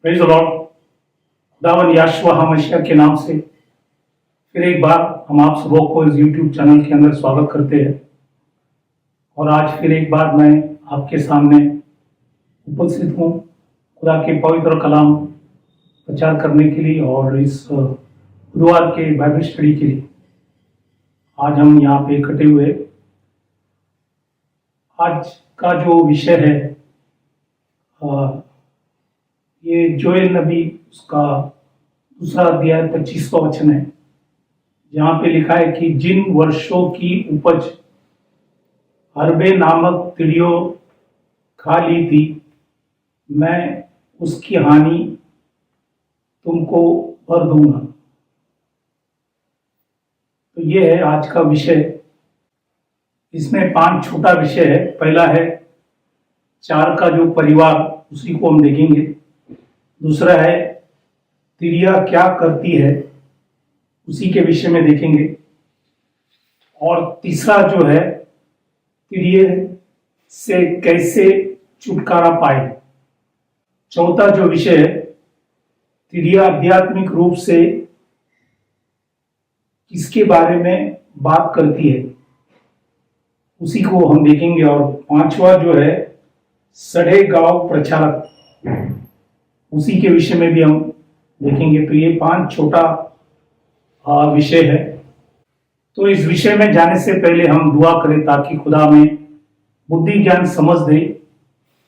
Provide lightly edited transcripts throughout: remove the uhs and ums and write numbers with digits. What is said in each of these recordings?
Praise the Lord. खुदावन याशुआ हमशिया के नाम से फिर एक बार हम आप सबों को इस यूट्यूब चैनल के अंदर स्वागत करते हैं। और आज फिर एक बार मैं आपके सामने उपस्थित हूँ खुदा के पवित्र कलाम प्रचार करने के लिए और इस बुधवार के बाइबल स्टडी के लिए आज हम यहाँ पे इकट्ठे हुए। आज का जो विषय है ये जोएल नबी उसका दूसरा अध्याय 25वां वचन है, जहाँ पे लिखा है कि जिन वर्षों की उपज अरबे नामक चिड़ियों खा ली थी, मैं उसकी हानि तुमको भर दूंगा। तो ये है आज का विषय। इसमें 5 छोटा विषय है। पहला है 4 का जो परिवार, उसी को हम देखेंगे। दूसरा है तिरिया क्या करती है, उसी के विषय में देखेंगे। और तीसरा जो है तिरिये से कैसे छुटकारा पाए। चौथा जो विषय है तिरिया आध्यात्मिक रूप से किसके बारे में बात करती है, उसी को हम देखेंगे। और 5वां जो है सड़े गांव प्रचारक, उसी के विषय में भी हम देखेंगे। तो ये 5 छोटा विषय है। तो इस विषय में जाने से पहले हम दुआ करें ताकि खुदा में बुद्धि ज्ञान समझ दे,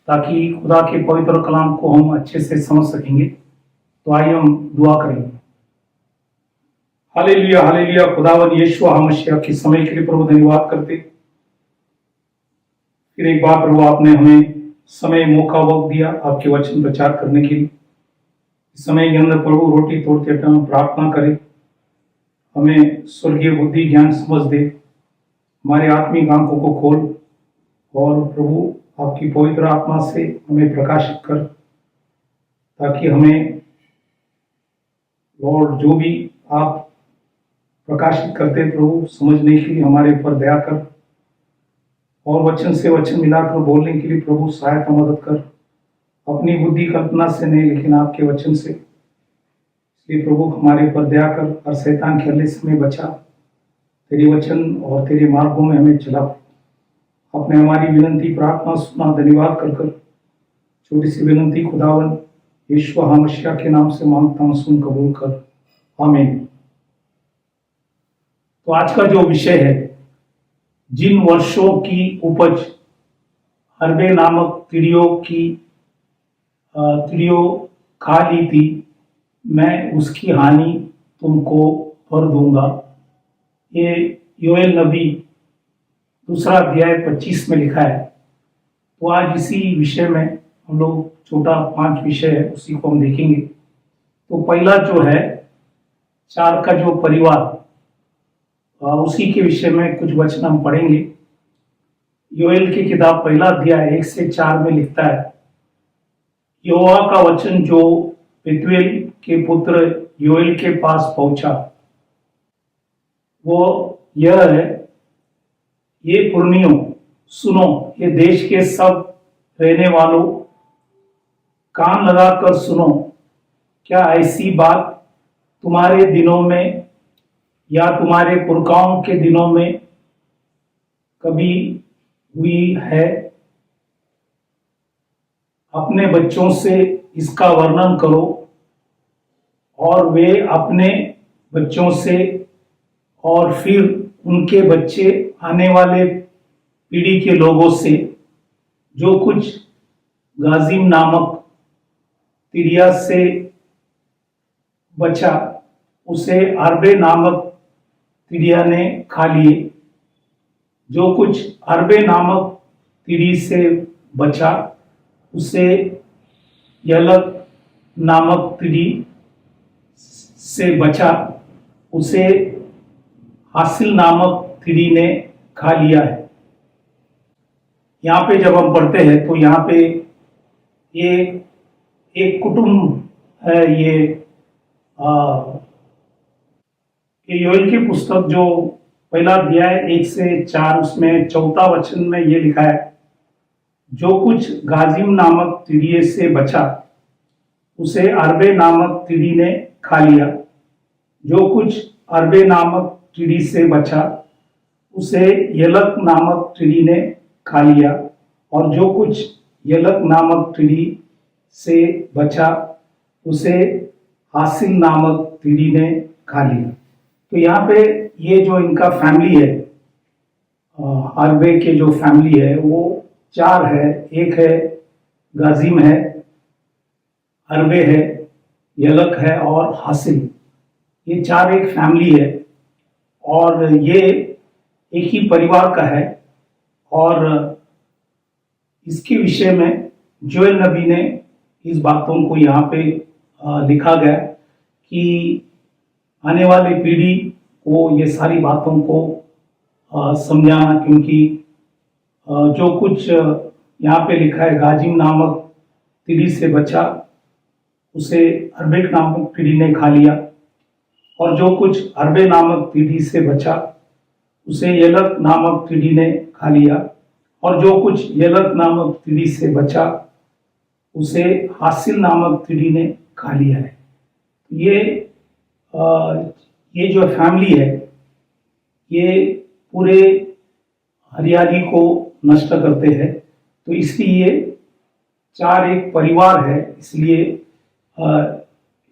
ताकि खुदा के पवित्र कलाम को हम अच्छे से समझ सकेंगे। तो आइए हम दुआ करेंगे। Hallelujah hallelujah. खुदावन यीशु मसीह के समय के लिए प्रभु धन्यवाद करते। फिर एक बार प्रभु आपने हमें समय मौका वक्त दिया आपके वचन प्रचार करने के लिए। इस समय के अंदर प्रभु रोटी तोड़ते टाइम प्रार्थना करें, हमें स्वर्गीय बुद्धि ज्ञान समझ दे, हमारे आत्मिक आंखों को खोल और प्रभु आपकी पवित्र आत्मा से हमें प्रकाशित कर, ताकि हमें लॉर्ड जो भी आप प्रकाशित करते प्रभु समझने के लिए हमारे ऊपर दया कर, और वचन से वचन मिलाकर बोलने के लिए प्रभु सहायता मदद कर। अपनी बुद्धि कल्पना से नहीं लेकिन आपके वचन से। इसलिए प्रभु हमारे ऊपर दया कर और शैतान के हल्ले से हमें बचा। तेरे वचन और तेरे मार्गों में हमें चला। अपने हमारी विनती प्रार्थना सुना, धन्यवाद कर कर छोटी सी विनती खुदावन यीशु मसीह के नाम से मांगता हूं, सुन कबूल कर, आमीन। तो आज का जो विषय है जिन वर्षों की उपज अरबे नामक चिड़ियों खा ली थी, मैं उसकी हानि तुमको भर दूंगा। ये योएल नबी दूसरा अध्याय 25 में लिखा है। तो आज इसी विषय में हम लोग छोटा 5 विषय है, उसी को हम देखेंगे। तो पहला जो है 4 का जो परिवार, उसी के विषय में कुछ वचन हम पढ़ेंगे। योएल की किताब पहला अध्याय 1 से 4 में लिखता है, यहोवा का वचन जो बेतुएल के पुत्र योएल के पास पहुंचा वो यह है, ये पुरनियों सुनो, ये देश के सब रहने वालों कान लगाकर सुनो। क्या ऐसी बात तुम्हारे दिनों में या तुम्हारे पुरखाओं के दिनों में कभी हुई है? अपने बच्चों से इसका वर्णन करो और वे अपने बच्चों से, और फिर उनके बच्चे आने वाले पीढ़ी के लोगों से, जो कुछ गाजिम नामक तिरिया से बचा उसे अरबे नामक तिरिया ने खा लिए। जो कुछ अरबे नामक तिरी से बचा उसे यलक नामक तिरी से बचा उसे हासिल नामक तिरी ने खा लिया है। यहाँ पे जब हम पढ़ते हैं तो यहाँ पे ये एक कुटुंब है। ये योएल की पुस्तक जो पहला अध्याय 1 से 4, उसमें 4था वचन में ये लिखा है, जो कुछ गाजिम नामक तिरिये से बचा उसे अरबे नामक टिड्डी ने खा लिया। जो कुछ अरबे नामक टिड्डी से बचा उसे यलक नामक टिड्डी ने खा लिया, और जो कुछ यलक नामक टिड्डी से बचा उसे हासिल नामक टिड्डी ने खा लिया। तो यहाँ पे ये जो इनका फैमिली है, अरबे के जो फैमिली है वो 4 है। एक है गाजिम है, अरबे है, यलक है और हासिल। ये 4 एक फैमिली है और ये एक ही परिवार का है। और इसके विषय में जोएल नबी ने इस बातों को यहाँ पे लिखा गया कि आने वाली पीढ़ी को ये सारी बातों को समझाना, क्योंकि जो कुछ यहाँ पे लिखा है गाजिम नामक टिड्डी से बचा उसे अरबे नामक टिड्डी ने खा लिया, और जो कुछ अरबे नामक टिड्डी से बचा उसे यलक नामक टिड्डी ने खा लिया, और जो कुछ यलक नामक टिड्डी से बचा उसे हासिल नामक टिड्डी ने खा लिया है। ये जो फैमिली है ये पूरे हरियाली को नष्ट करते हैं। तो इसलिए 4 एक परिवार है, इसलिए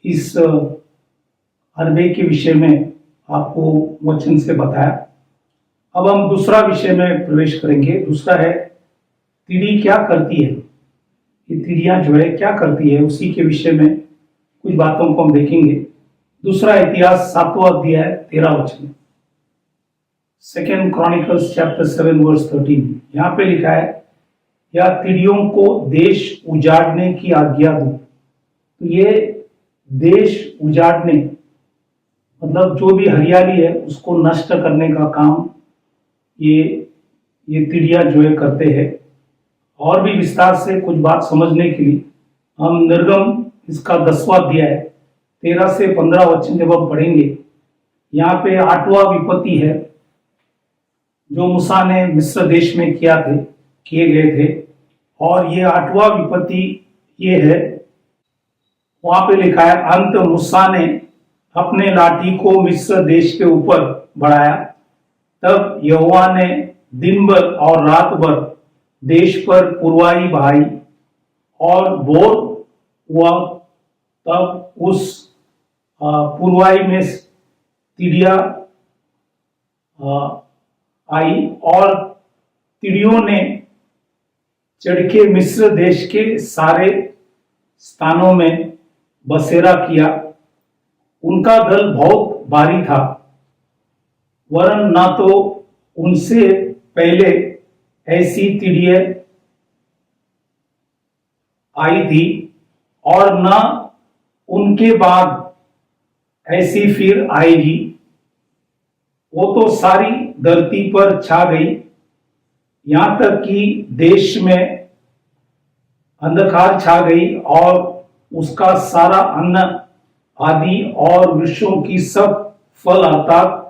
इस अरबे के विषय में आपको वचन से बताया। अब हम दूसरा विषय में प्रवेश करेंगे। दूसरा है तिड़ी क्या करती है। ये तिड़ियां जो है क्या करती है, उसी के विषय में कुछ बातों को हम देखेंगे। दूसरा इतिहास 7वां अध्याय 13 वचन, 2 क्रॉनिकल्स चैप्टर 7 वर्स 13। यहाँ पे लिखा है, या तिड़ियों को देश उजाड़ने की आज्ञा दो। तो ये देश उजाड़ने मतलब जो भी हरियाली है उसको नष्ट करने का काम ये तिड़िया जो है करते हैं। और भी विस्तार से कुछ बात समझने के लिए हम निर्गम इसका 10वां अध्याय 13 से 15 वचन जब हम पढ़ेंगे, यहाँ पे 8वां विपत्ति है जो मूसा ने मिस्र देश में किए गए थे। और ये 8वां विपत्ति ये है, वहां पे लिखा है, अंत मूसा ने अपने लाठी को मिस्र देश के ऊपर बढ़ाया, तब यहोवा ने दिन भर और रात भर देश पर पुरवाई बहाई और भोर हुआ, तब उस पुरवाई में तिड़िया आई और तिड़ियों ने चढ़ के मिस्र देश के सारे स्थानों में बसेरा किया। उनका दल बहुत भारी था, वरन ना तो उनसे पहले ऐसी तिड़ियां आई थी और न उनके बाद ऐसी फिर आएगी। वो तो सारी धरती पर छा गई, यहां तक कि देश में अंधकार छा गई और उसका सारा अन्न आदि और वृक्षों की सब फल अर्थात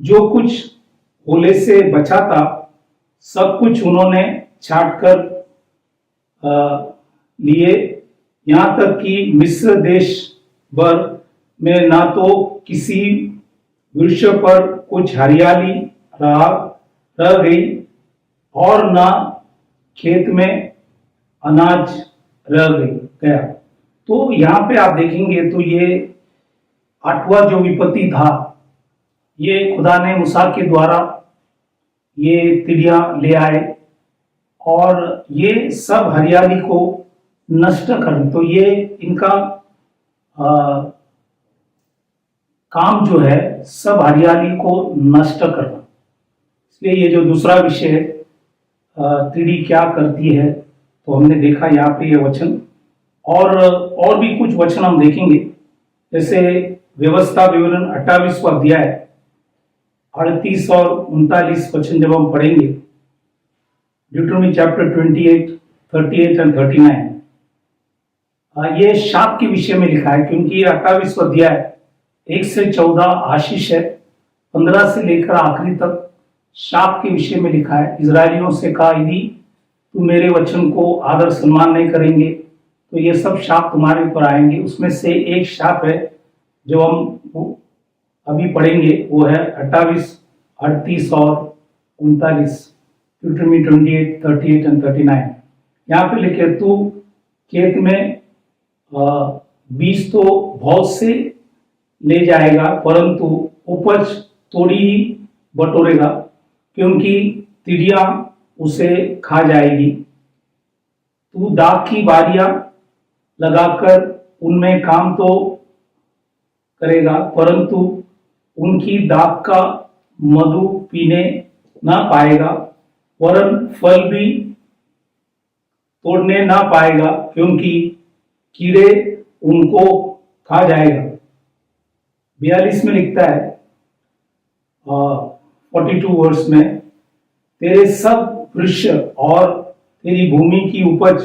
जो कुछ ओले से बचा था सब कुछ उन्होंने छाट कर लिए, यहाँ तक कि मिस्र देश भर में ना तो किसी वृक्ष पर कुछ हरियाली रह गई और ना खेत में अनाज रह गया। तो यहाँ पे आप देखेंगे तो ये 8वां जो विपत्ति था, ये खुदा ने मूसा के द्वारा ये तिड़ियां ले आए और ये सब हरियाली को नष्ट कर। तो ये इनका काम जो है सब हरियाली को नष्ट करना। इसलिए ये जो दूसरा विषय है तिड़ी क्या करती है, तो हमने देखा यहाँ पे ये वचन और भी कुछ वचन हम देखेंगे। जैसे व्यवस्था विवरण 28वां अध्याय 38 और 39 वचन जब हम पढ़ेंगे, ड्यूटरनॉमी चैप्टर 28, 38 एंड 39, ये शाप के विषय में लिखा है, क्योंकि 28वां अध्याय 1 से 14 आशीष है, 15 से लेकर आखिरी तक शाप के विषय में लिखा है। इजरायलियों से कहा, यदि तुम मेरे वचन को आदर सम्मान नहीं करेंगे तो ये सब शाप तुम्हारे ऊपर आएंगे। उसमें से एक शाप है जो हम अभी पढ़ेंगे, वो है 28, 38 और 39, ड्यूटरॉनमी 28, 38 एंड 39। यहाँ पे लिखे, तू खेत में बीज तो बहुत से ले जाएगा, परंतु उपज थोड़ी ही बटोरेगा, क्योंकि तिड़िया उसे खा जाएगी। तू दाख की बारियां लगाकर उनमें काम तो करेगा, परंतु उनकी दाख का मधु पीने ना पाएगा, वरन फल भी तोड़ने ना पाएगा, क्योंकि कीड़े उनको खा जाएगा। 42 में लिखता है 42 वर्ष में, तेरे सब वृक्ष और तेरी भूमि की उपज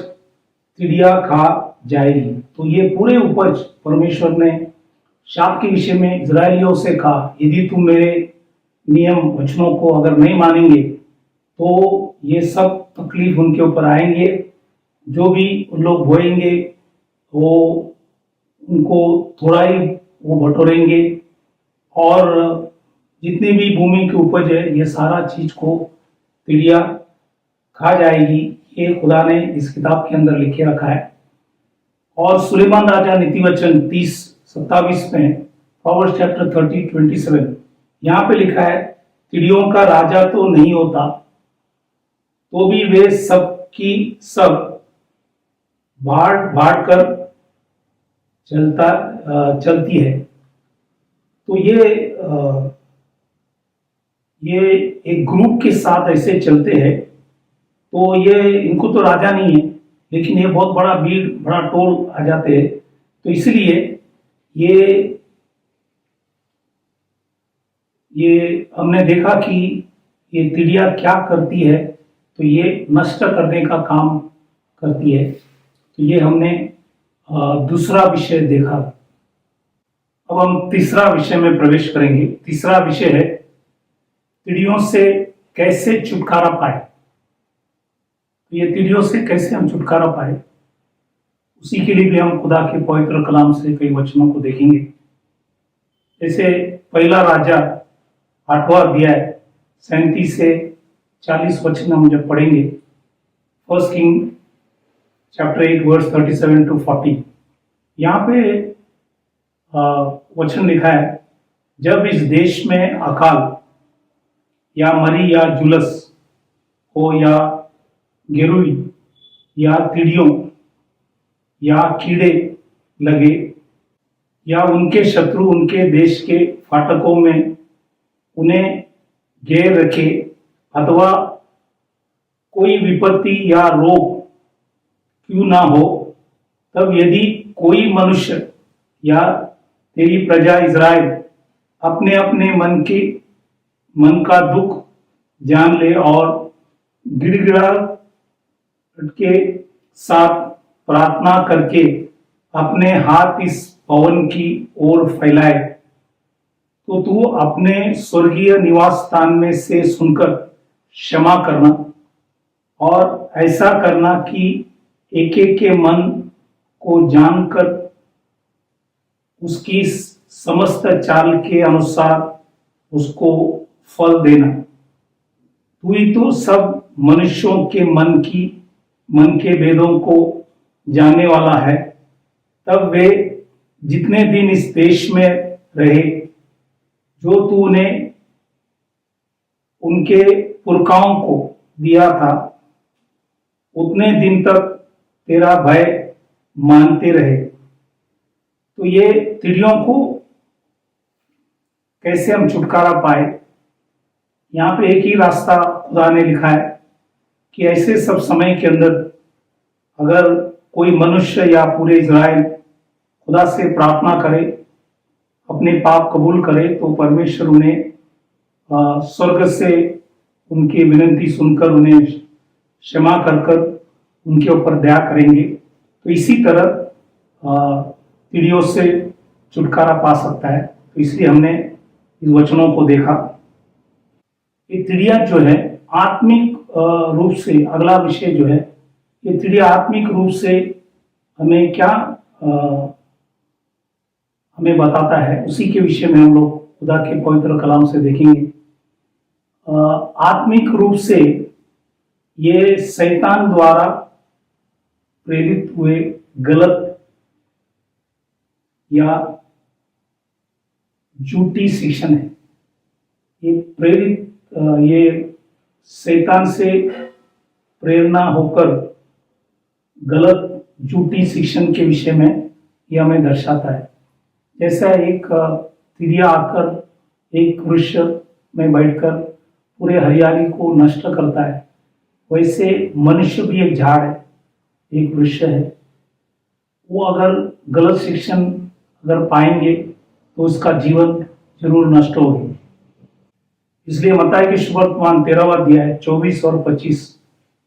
चिड़िया खा जाएगी। तो ये पूरे उपज परमेश्वर ने शाप के विषय में इजरायलियों से कहा, यदि तुम मेरे नियम वचनों को अगर नहीं मानेंगे तो ये सब तकलीफ उनके ऊपर आएंगे। जो भी उन लोग बोएंगे वो उनको थोड़ा ही वो बटोरेंगे, और जितनी भी भूमि की उपज है ये सारा चीज को चिड़िया खा जाएगी। ये खुदा ने इस किताब के अंदर लिखे रखा है। और सुलेमान राजा नीति वचन 30:27 में, प्रोवर्ब्स चैप्टर 30:27, यहाँ पे लिखा है, चिड़ियों का राजा तो नहीं होता, तो भी वे सब की सब भाड़ भाड़ कर चलती है। तो ये एक ग्रुप के साथ ऐसे चलते हैं। तो ये इनको तो राजा नहीं है, लेकिन ये बहुत बड़ा भीड़, बड़ा टोल आ जाते हैं। तो इसलिए ये हमने देखा कि ये चिड़िया क्या करती है, तो ये नष्ट करने का काम करती है। तो ये हमने दूसरा विषय देखा। अब हम तीसरा विषय में प्रवेश करेंगे। तीसरा विषय है चिड़ियों से कैसे छुटकारा पाए। तो ये चिड़ियों से कैसे हम छुटकारा पाए, उसी के लिए भी हम खुदा के पवित्र कलाम से कई वचनों को देखेंगे। जैसे पहला राजा 8वां अध्याय 37 से 40 वचन हम जब पढ़ेंगे, first king chapter 8 verse 37 to 40, यहाँ पे वचन लिखा है, जब इस देश में अकाल या मरी या जुलस हो या गिरुई या तिड़ियों या कीड़े लगे, या उनके शत्रु उनके देश के फाटकों में उन्हें घेर रखे, अथवा कोई विपत्ति या रोग क्यों ना हो, तब यदि कोई मनुष्य या तेरी प्रजा इज़राइल अपने अपने मन का दुख जान ले और गिड़गिड़ाहट के साथ प्रार्थना करके अपने हाथ इस भवन की ओर फैलाए, तो तू अपने स्वर्गीय निवास स्थान में से सुनकर क्षमा करना, और ऐसा करना कि एक एक के मन को जानकर उसकी समस्त चाल के अनुसार उसको फल देना। तू ही तो सब मनुष्यों के मन के भेदों को जानने वाला है। तब वे जितने दिन इस देश में रहे, जो तूने उनके पुरखाओं को दिया था, उतने दिन तक तेरा भय मानते रहे। तो ये चिड़ियों को कैसे हम छुटकारा पाए, यहाँ पे एक ही रास्ता खुदा ने लिखा है कि ऐसे सब समय के अंदर अगर कोई मनुष्य या पूरे इज़राइल खुदा से प्रार्थना करे, अपने पाप कबूल करे, तो परमेश्वर उन्हें स्वर्ग से उनकी विनती सुनकर उन्हें क्षमा कर उनके ऊपर दया करेंगे। तो इसी तरह चिड़ियों से छुटकारा पा सकता है। तो इसलिए हमने इस वचनों को देखा। ये चिड़िया जो है आत्मिक रूप से, अगला विषय जो है, ये चिड़िया आत्मिक रूप से हमें क्या हमें बताता है, उसी के विषय में हम लोग खुदा के पवित्र कलाम से देखेंगे। आत्मिक रूप से ये शैतान द्वारा प्रेरित हुए गलत या झूठी शिक्षण है। ये शैतान से प्रेरणा होकर गलत झूठी शिक्षण के विषय में ये हमें दर्शाता है। जैसा एक तिरिया आकर एक वृक्ष में बैठकर पूरे हरियाली को नष्ट करता है, वैसे मनुष्य भी एक झाड़ है, एक वृक्ष है। वो अगर गलत शिक्षण अगर पाएंगे तो उसका जीवन जरूर नष्ट होगी। इसलिए मत्ती के सुवर्तमान 13वां अध्याय 24 और 25,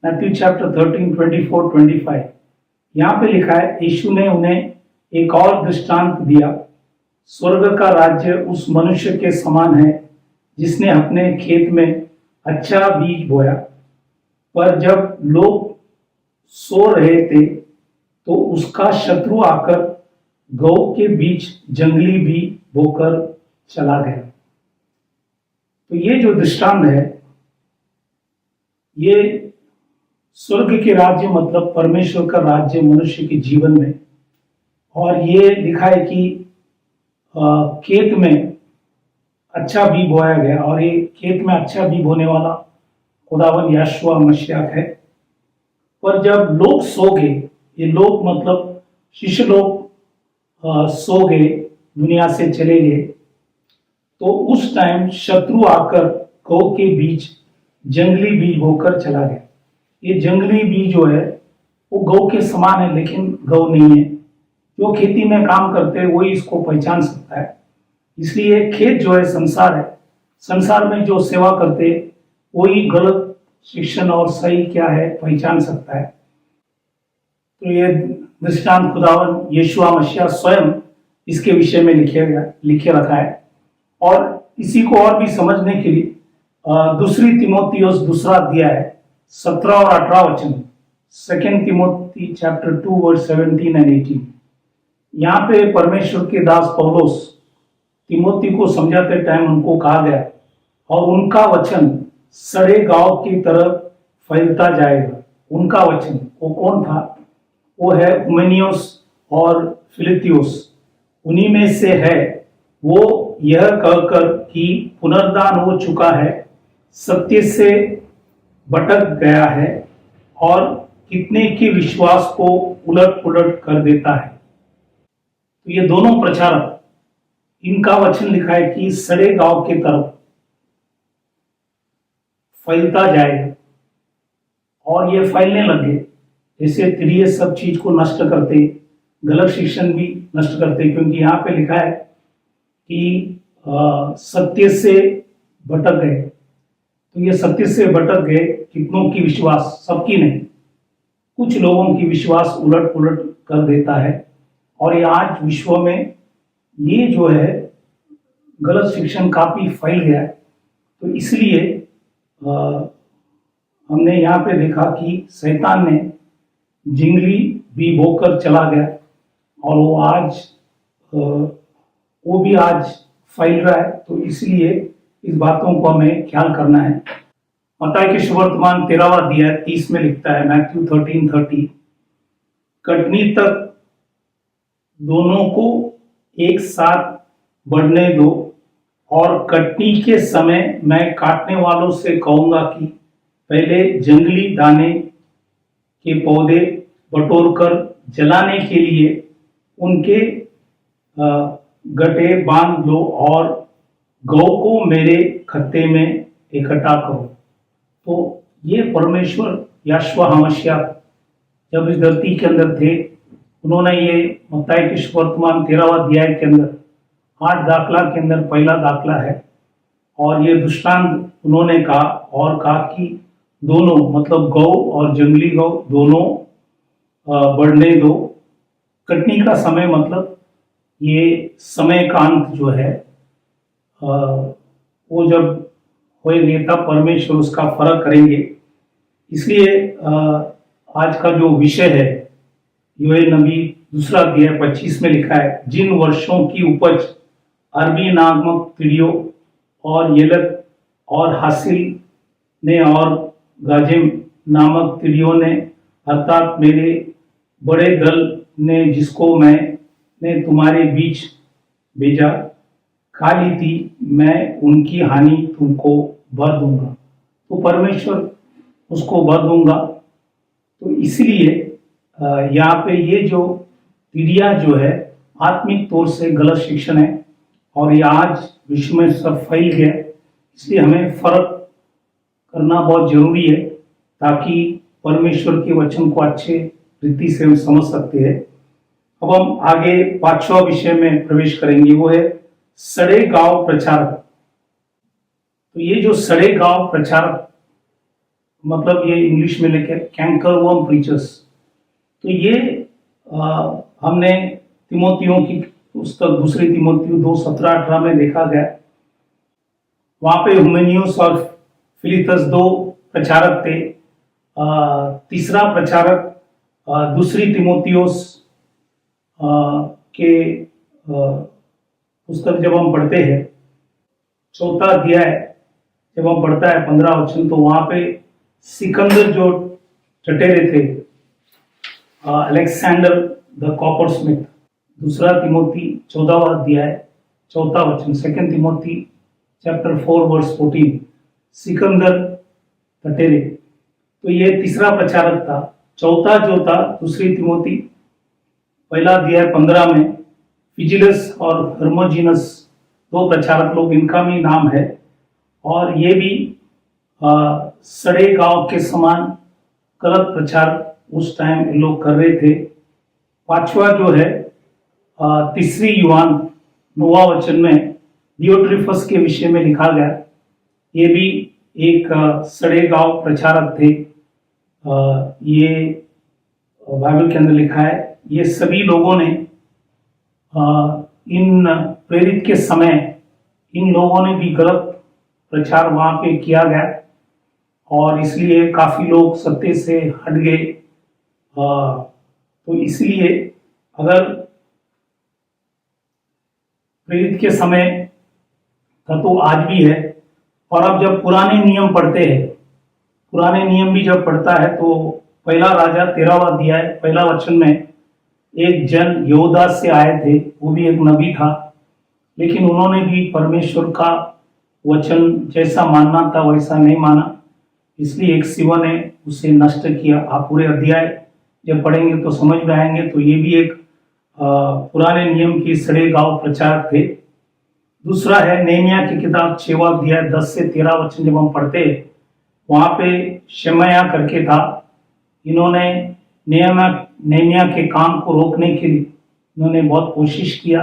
मैथ्यू चैप्टर 13, 24, 25, यहाँ पे लिखा है, यीशु ने उन्हें एक और दृष्टांत दिया। स्वर्ग का राज्य उस मनुष्य के समान है जिसने अपने खेत में अच्छा बीज बोया, पर जब लोग सो रहे थे तो उसका शत्रु आकर गौ के बीच जंगली बीज बोकर चला गया। तो ये जो दृष्टांत है, ये स्वर्ग के राज्य मतलब परमेश्वर का राज्य मनुष्य के जीवन में, और ये लिखा है कि खेत में अच्छा बीज बोया गया, और ये खेत में अच्छा बीज बोने वाला खुदावन यहोशू मसीह है। पर जब लोग सो गए, ये लोग मतलब शिष्य लोग सो गए, दुनिया से चले गए, तो उस टाइम शत्रु आकर गौ के बीच जंगली बीज बोकर चला गया। ये जंगली बीज जो है वो गौ के समान है, लेकिन गौ नहीं है। जो खेती में काम करते हैं वही इसको पहचान सकता है। इसलिए खेत जो है संसार है, संसार में जो सेवा करते वही गलत शिक्षण और सही क्या है पहचान सकता है। तो ये दृष्टांत खुदावन यीशु मसीह स्वयं इसके विषय में लिखे रखा है। और इसी को और भी समझने के लिए दूसरी तिमोथियुस दूसरा अध्याय 17 और 18 वचन, 2 तिमोथी चैप्टर 2 वर्स 17 एंड 18, यहाँ पे परमेश्वर के दास पौलुस तिमोथी को समझाते टाइम उनको कहा गया, और उनका वचन सड़े गांव की तरह फैलता जाएगा। उनका वचन वो कौन था? वो है हुमेनियोस और फिलितियोस, उन्हीं में से है। वो यह कहकर कि पुनरुद्धान हो चुका है, सत्य से भटक गया है और कितने के विश्वास को उलट पुलट कर देता है। तो ये दोनों प्रचारक, इनका वचन लिखा है कि सड़े गांव की तरफ फैलता जाएगा, और ये फैलने लगे। जैसे तिरिये सब चीज को नष्ट करते, गलत शिक्षण भी नष्ट करते, क्योंकि यहाँ पे लिखा है कि सत्य से भटक गए। तो ये सत्य से भटक गए, कितनों की विश्वास, सबकी नहीं, कुछ लोगों की विश्वास उलट पुलट कर देता है। और ये आज विश्व में ये जो है गलत शिक्षण काफी फैल गया है। तो इसलिए हमने यहाँ पे देखा कि शैतान ने जिंगली भी बोकर चला गया, और वो भी आज फैल रहा है। तो इसलिए इस बातों को हमें ख्याल करना है। मत्ती के सुवर्तमान 13वां अध्याय 30 में लिखता है, मैथ्यू 13:30, कटनी तक दोनों को एक साथ बढ़ने दो, और कटनी के समय मैं काटने वालों से कहूंगा कि पहले जंगली दाने के पौधे बटोरकर जलाने के लिए उनके गड्ढे बांध लो, और गौ को मेरे खत्ते में इकट्ठा करो। तो ये परमेश्वर यहोशू मसीह जब इस धरती के अंदर थे, उन्होंने ये मत्ती के सुवर्तमान 13वां अध्याय के अंदर 8 दाखला के अंदर पहला दाखला है, और ये दृष्टांत उन्होंने कहा, और कहा कि दोनों मतलब गौ और जंगली गौ दोनों बढ़ने दो। कटनी का समय मतलब ये समय का अंत जो है, वो जब होएंगे तब परमेश्वर उसका फर्क करेंगे। इसलिए आज का जो विषय है योएल नबी दूसरा अध्याय 25 में लिखा है, जिन वर्षों की उपज अरबी नामक कीड़ियों और येलक और हासिल ने और गाजिम नामक कीड़ियों ने, अर्थात मेरे बड़े दल ने, जिसको मैंने तुम्हारे बीच भेजा, खा ली थी, मैं उनकी हानि तुमको भर दूंगा। तो परमेश्वर उसको भर दूंगा। तो इसलिए यहाँ पे ये जो टीडिया जो है आत्मिक तौर से गलत शिक्षण है और ये आज विश्व में सब फैल गया, इसलिए हमें फर्क करना बहुत जरूरी है ताकि परमेश्वर के वचन को अच्छे रीति से हम समझ सकते हैं। अब हम आगे 5वां विषय में प्रवेश करेंगे, वो है सड़े गांव प्रचारक। तो ये जो सड़े गांव प्रचारक, मतलब ये इंग्लिश में लिखे कैंकरवर्म प्रीचर्स, तो ये हमने तिमोथियों की पुस्तक दूसरी तिमोथियों 2:17-18 में देखा गया। वहां पे हुमेनियुस और फिलिथस 2 प्रचारक थे। तीसरा प्रचारक दूसरी तिमोथियोस के पुस्तक जब हम पढ़ते हैं, 4था अध्याय जब हम पढ़ता है 15 वचन, तो वहां पे सिकंदर जो टटेरे थे, अलेक्जेंडर द कॉपर स्मिथ, दूसरा तिमोथी 14वां अध्याय 4था वचन, 2 तिमोथी चैप्टर 4 वर्स 14, सिकंदर टटेरे। तो ये तीसरा प्रचारक था। चौथा जो था दूसरी तिमोथी पहला अध्याय 15 में फिजिलस और हर्मोजीनस 2 प्रचारक लोग, इनका भी नाम है, और ये भी सड़े गांव के समान गलत प्रचार उस टाइम लोग कर रहे थे। 5वां जो है तीसरी यूहान 9वां वचन में डियोट्रिफस के विषय में लिखा गया। ये भी एक सड़े गांव प्रचारक थे। ये बाइबल के अंदर लिखा है। ये सभी लोगों ने इन प्रेरित के समय इन लोगों ने भी गलत प्रचार वहां पे किया गया और इसलिए काफी लोग सत्य से हट गए। तो इसलिए अगर प्रेरित के समय था तो आज भी है। और अब जब पुराने नियम पढ़ते हैं, पुराने नियम भी जब पढ़ता है तो पहला राजा 13वां अध्याय पहला वचन में एक जन यहूदा से आए थे, वो भी एक नबी था, लेकिन उन्होंने भी परमेश्वर का वचन जैसा मानना था वैसा नहीं माना, इसलिए एक सिवा ने उसे नष्ट किया। आप पूरे अध्याय जब पढ़ेंगे तो समझ में आएंगे। तो ये भी एक पुराने नियम की सड़े गांव प्रचार थे। दूसरा है नेहमिया की किताब 6वां अध्याय 10 से 13 वचन जब हम पढ़ते हैं, वहां पे शमया करके था। इन्होंने नेहमिया के काम को रोकने के लिए इन्होंने बहुत कोशिश किया,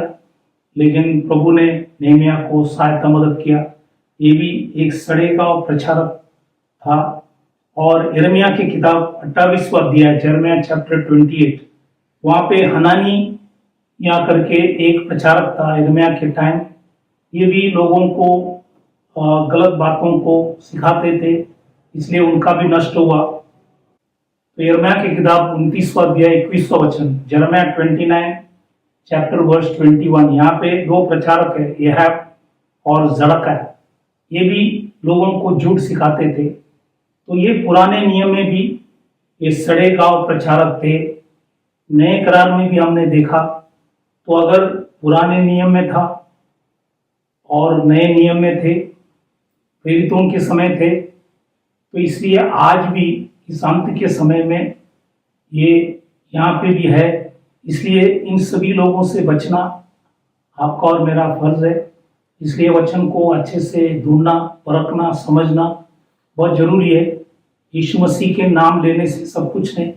लेकिन प्रभु ने नेहमिया को सहायता मदद किया। ये भी एक सड़े गांव प्रचारक था। और यिर्मयाह की किताब 28वां अध्याय यिर्मयाह चैप्टर 28, वहां पे हनानी या करके एक प्रचारक था यिर्मयाह के टाइम। ये भी लोगों को गलत बातों को सिखाते थे, इसलिए उनका भी नष्ट हुआ। तो यिर्मयाह की किताब 29वां अध्याय 21वां वचन, यिर्मयाह 29 चैप्टर वर्स 21, यहाँ पे 2 प्रचारक है, यहब और जड़का। ये भी लोगों को झूठ सिखाते थे। तो ये पुराने नियम में भी ये सड़े गांव प्रचारक थे। नए करार में भी हमने देखा। तो अगर पुराने नियम में था और नए नियम में थे, प्रेरितों के समय थे, तो इसलिए आज भी इस अंत के समय में ये यहाँ पे भी है। इसलिए इन सभी लोगों से बचना आपका और मेरा फर्ज है। इसलिए वचन को अच्छे से ढूंढना, परखना, समझना बहुत जरूरी है। यीशु मसीह के नाम लेने से सब कुछ नहीं,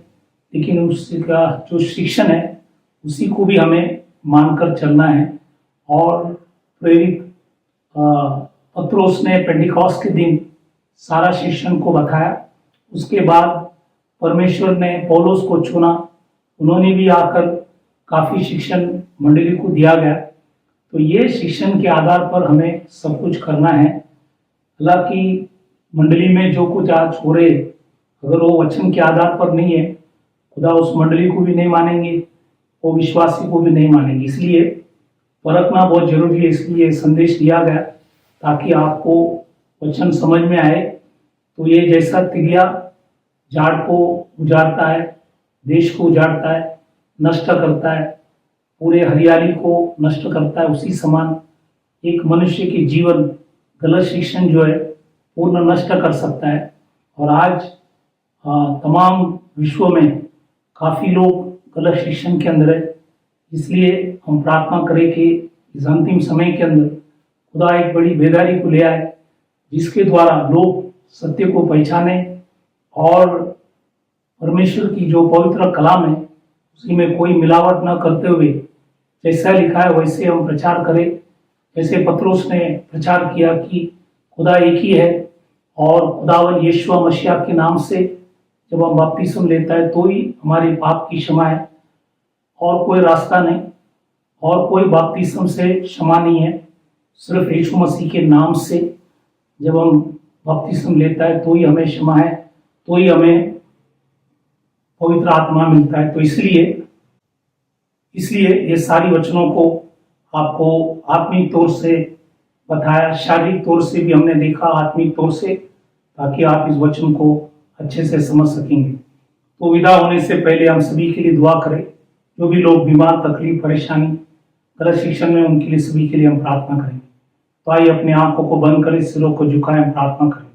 लेकिन उसका जो शिक्षण है उसी को भी हमें मानकर चलना है। और प्रेरित पत्रोस ने पेंटिकॉस्ट के दिन सारा शिक्षण को बताया। उसके बाद परमेश्वर ने पौलुस को चुना, उन्होंने भी आकर काफी शिक्षण मंडली को दिया गया। तो ये शिक्षण के आधार पर हमें सब कुछ करना है। हालांकि मंडली में जो कुछ आज हो रहे, अगर वो वचन के आधार पर नहीं है, खुदा उस मंडली को भी नहीं मानेंगे, वो विश्वासी को भी नहीं मानेंगे। इसलिए परखना बहुत जरूरी है। इसलिए संदेश दिया गया ताकि आपको वचन समझ में आए। तो ये जैसा तिलिया झाड़ को उजाड़ता है, देश को उजाड़ता है, नष्ट करता है, पूरे हरियाली को नष्ट करता है, उसी समान एक मनुष्य के जीवन गलत शिक्षण जो है पूर्ण नष्ट कर सकता है। और आज तमाम विश्व में काफ़ी लोग गलत शिक्षण के अंदर है। इसलिए हम प्रार्थना करें कि इस अंतिम समय के अंदर खुदा एक बड़ी बेदारी को ले आए, जिसके द्वारा लोग सत्य को पहचाने और परमेश्वर की जो पवित्र कलाम है उसी में कोई मिलावट न करते हुए जैसा लिखा है वैसे हम प्रचार करें। जैसे पत्रोस ने प्रचार किया कि खुदा एक ही है और खुदावन यीशु मसीह के नाम से जब हम बपतिस्म लेता है तो ही हमारे पाप की क्षमा है, और कोई रास्ता नहीं, और कोई बपतिस्म से क्षमा नहीं है। सिर्फ यीशु मसीह के नाम से जब हम बपतिस्म लेता है तो ही हमें क्षमा है, तो ही हमें पवित्र आत्मा मिलता है। तो इसलिए ये सारी वचनों को आपको आत्मिक तौर से बताया, शारीरिक तौर से भी हमने देखा, आत्मिक तौर से, ताकि आप इस वचन को अच्छे से समझ सकेंगे। तो विदा होने से पहले हम सभी के लिए दुआ करें। जो भी लोग बीमार, तकलीफ, परेशानी, गलत शिक्षण में, उनके लिए सभी के लिए हम प्रार्थना करें। तो आइए अपने आंखों को बंद करें, सिरों को झुकाएं, प्रार्थना करें।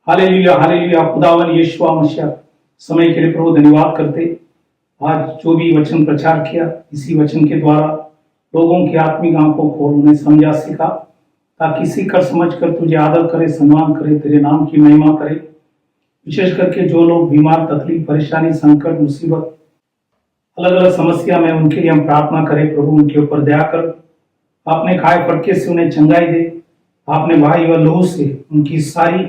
Hallelujah, hallelujah. खुदावन यीशु मसीह समय के लिए प्रभु धन्यवाद करते। आज जो भी वचन प्रचार किया, इसी वचन के द्वारा लोगों की आत्मिक आंखों को उन्हें समझा, सिखा, ताकि सीखकर समझ कर तुझे आदर करे, सम्मान करे, तेरे नाम की महिमा करे। विशेष करके जो लोग बीमार, तकलीफ, परेशानी, संकट, मुसीबत, अलग अलग समस्या में, उनके लिए हम प्रार्थना करें। प्रभु उनके ऊपर दया कर, आपने खाए फटके से उन्हें चंगाई दे, आपने भाई व लहू से उनकी सारी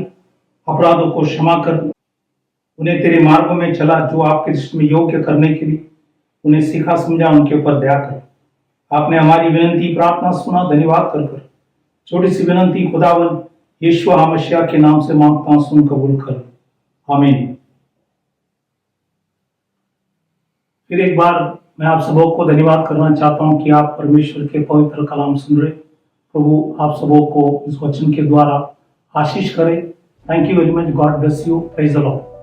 अपराधों को क्षमा कर, उन्हें तेरे मार्गों में चला जो आपके दृष्टि में योग्य करने के लिए उन्हें सीखा, समझा, उनके ऊपर दया कर। आपने हमारी विनती, प्रार्थना सुना, धन्यवाद कर। छोटी सी विनती खुदावन यीशु मसीह के नाम से मांगता हूं, सुन कबूल कर, आमीन। फिर एक बार मैं आप सबों को धन्यवाद करना चाहता हूं कि आप परमेश्वर के पवित्र कलाम सुन रहे। प्रभु आप सबों को इस वचन के द्वारा आशीष करे। Thank you very much. God bless you. Praise the Lord.